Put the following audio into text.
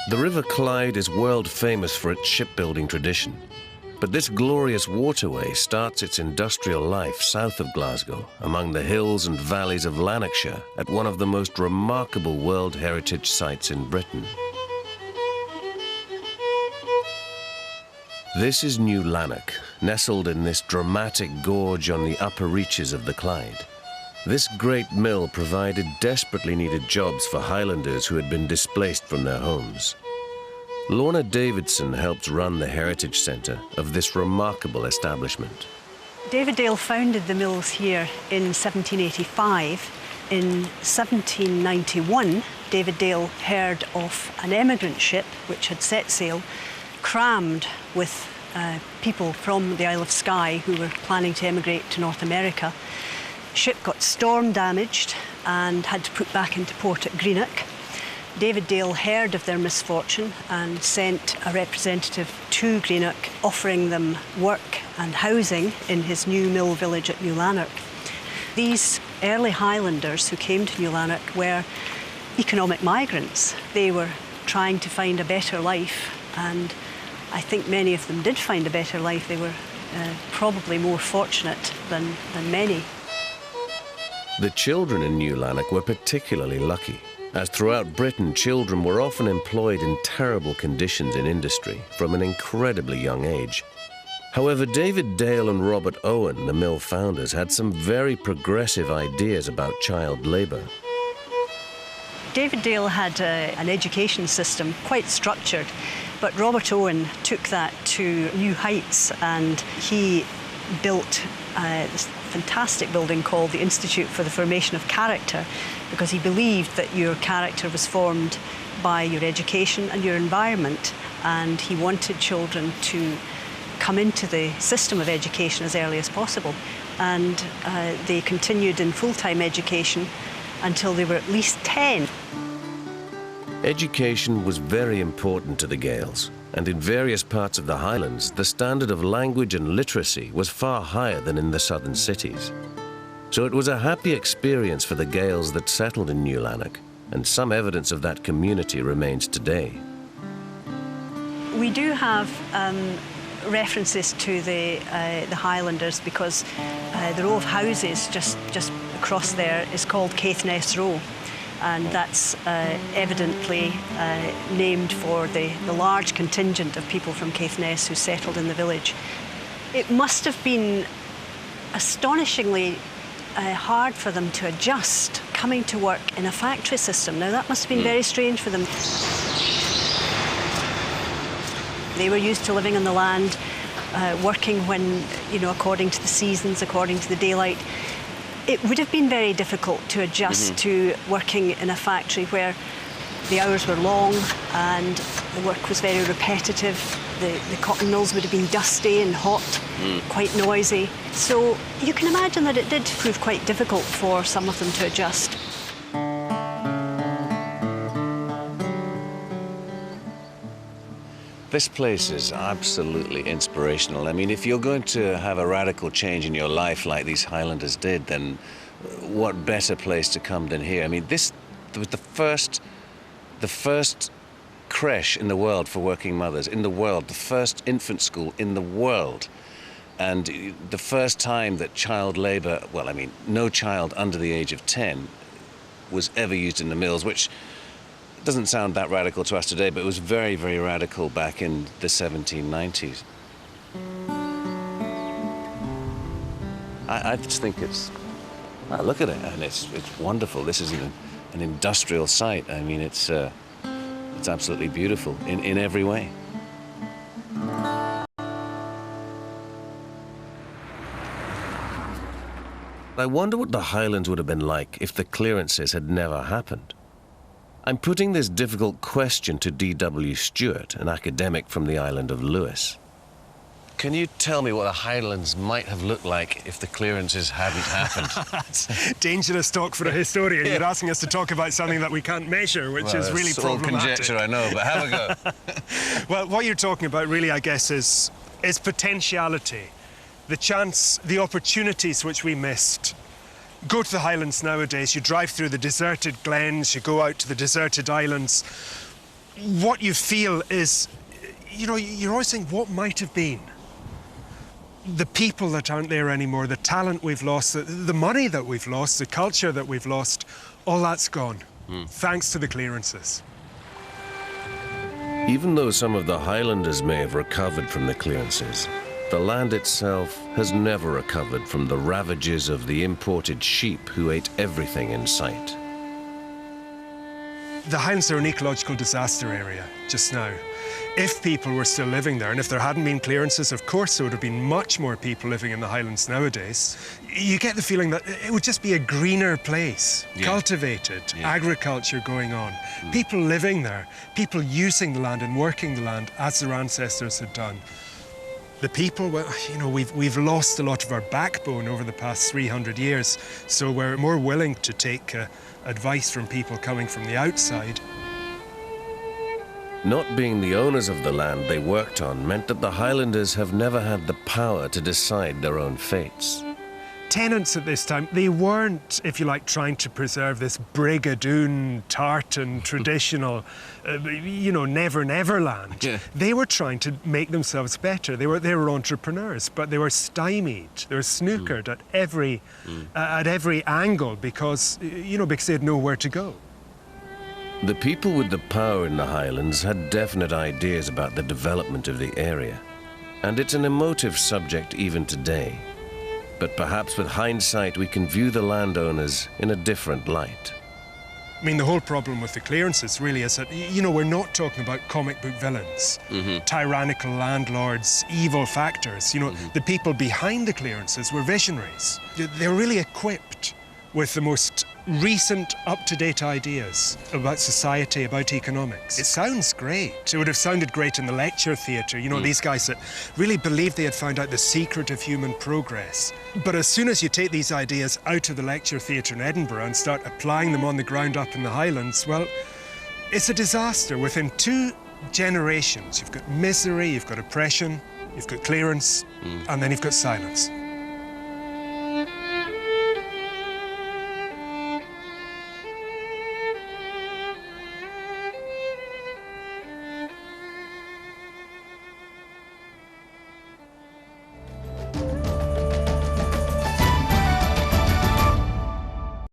The River Clyde is world famous for its shipbuilding tradition. But this glorious waterway starts its industrial life south of Glasgow, among the hills and valleys of Lanarkshire, at one of the most remarkable World Heritage sites in Britain. This is New Lanark, nestled in this dramatic gorge on the upper reaches of the Clyde. This great mill provided desperately needed jobs for Highlanders who had been displaced from their homes. Lorna Davidson helped run the Heritage Centre of this remarkable establishment. David Dale founded the mills here in 1785. In 1791, David Dale heard of an emigrant ship which had set sail, crammed with people from the Isle of Skye who were planning to emigrate to North America. The ship got storm damaged and had to put back into port at Greenock. David Dale heard of their misfortune and sent a representative to Greenock offering them work and housing in his new mill village at New Lanark. These early Highlanders who came to New Lanark were economic migrants. They were trying to find a better life, and I think many of them did find a better life. They were probably more fortunate than many. The children in New Lanark were particularly lucky, as throughout Britain, children were often employed in terrible conditions in industry from an incredibly young age. However, David Dale and Robert Owen, the mill founders, had some very progressive ideas about child labour. David Dale had an education system quite structured, but Robert Owen took that to new heights, and he built this fantastic building called the Institute for the Formation of Character, because he believed that your character was formed by your education and your environment, and he wanted children to come into the system of education as early as possible. And they continued in full-time education until they were at least 10. Education was very important to the Gaels, and in various parts of the Highlands, the standard of language and literacy was far higher than in the southern cities. So it was a happy experience for the Gaels that settled in New Lanark, and some evidence of that community remains today. We do have references to the Highlanders, because the row of houses just across there is called Caithness Row, and that's evidently named for the large contingent of people from Caithness who settled in the village. It must have been astonishingly hard for them to adjust coming to work in a factory system. Now, that must have been very strange for them. They were used to living on the land, working when, according to the seasons, according to the daylight. It would have been very difficult to adjust to working in a factory where the hours were long and the work was very repetitive. The cotton mills would have been dusty and hot, quite noisy. So you can imagine that it did prove quite difficult for some of them to adjust. This place is absolutely inspirational. I mean, if you're going to have a radical change in your life like these Highlanders did, then what better place to come than here? I mean, this was the first creche in the world for working mothers, in the world, the first infant school in the world, and the first time that child labour, well, I mean, no child under the age of 10 was ever used in the mills, which doesn't sound that radical to us today, but it was very, very radical back in the 1790s. I just think it's, well, look at it, and it's wonderful. This is an industrial site. I mean, it's absolutely beautiful in every way. I wonder what the Highlands would have been like if the clearances had never happened. I'm putting this difficult question to D.W. Stewart, an academic from the island of Lewis. Can you tell me what the Highlands might have looked like if the clearances hadn't happened? That's dangerous talk for a historian. You're asking us to talk about something that we can't measure, which is really it's all problematic. conjecture, I know, but have a go. Well, what you're talking about really, I guess, is potentiality. The chance, the opportunities which we missed. Go to the Highlands nowadays, you drive through the deserted glens, you go out to the deserted islands. what you feel is, you know, you're always saying, what might have been? The people that aren't there anymore, the talent we've lost, the money that we've lost, the culture that we've lost, all that's gone, thanks to the clearances. Even though some of the Highlanders may have recovered from the clearances, the land itself has never recovered from the ravages of the imported sheep who ate everything in sight. The Highlands are an ecological disaster area just now. If people were still living there, and if there hadn't been clearances, of course there would have been much more people living in the Highlands nowadays. You get the feeling that it would just be a greener place, cultivated, agriculture going on, people living there, people using the land and working the land as their ancestors had done. The people, well, you know, we've lost a lot of our backbone over the past 300 years, so we're more willing to take advice from people coming from the outside. Not being the owners of the land they worked on meant that the Highlanders have never had the power to decide their own fates. Tenants at this time, they weren't, if you like, trying to preserve this brigadoon, tartan, traditional, you know, never land. Yeah. They were trying to make themselves better. They were entrepreneurs, but they were stymied. They were snookered at every angle because, you know, because they had nowhere to go. The people with the power in the Highlands had definite ideas about the development of the area, and it's an emotive subject even today. But perhaps with hindsight we can view the landowners in a different light. I mean, the whole problem with the clearances really is that, you know, we're not talking about comic book villains, tyrannical landlords, evil factors. You know, the people behind the clearances were visionaries. They're really equipped with the most recent, up-to-date ideas about society, about economics. It sounds great. It would have sounded great in the lecture theatre. You know, these guys that really believed they had found out the secret of human progress. But as soon as you take these ideas out of the lecture theatre in Edinburgh and start applying them on the ground up in the Highlands, well, it's a disaster. Within 2 generations, you've got misery, you've got oppression, you've got clearance, and then you've got silence.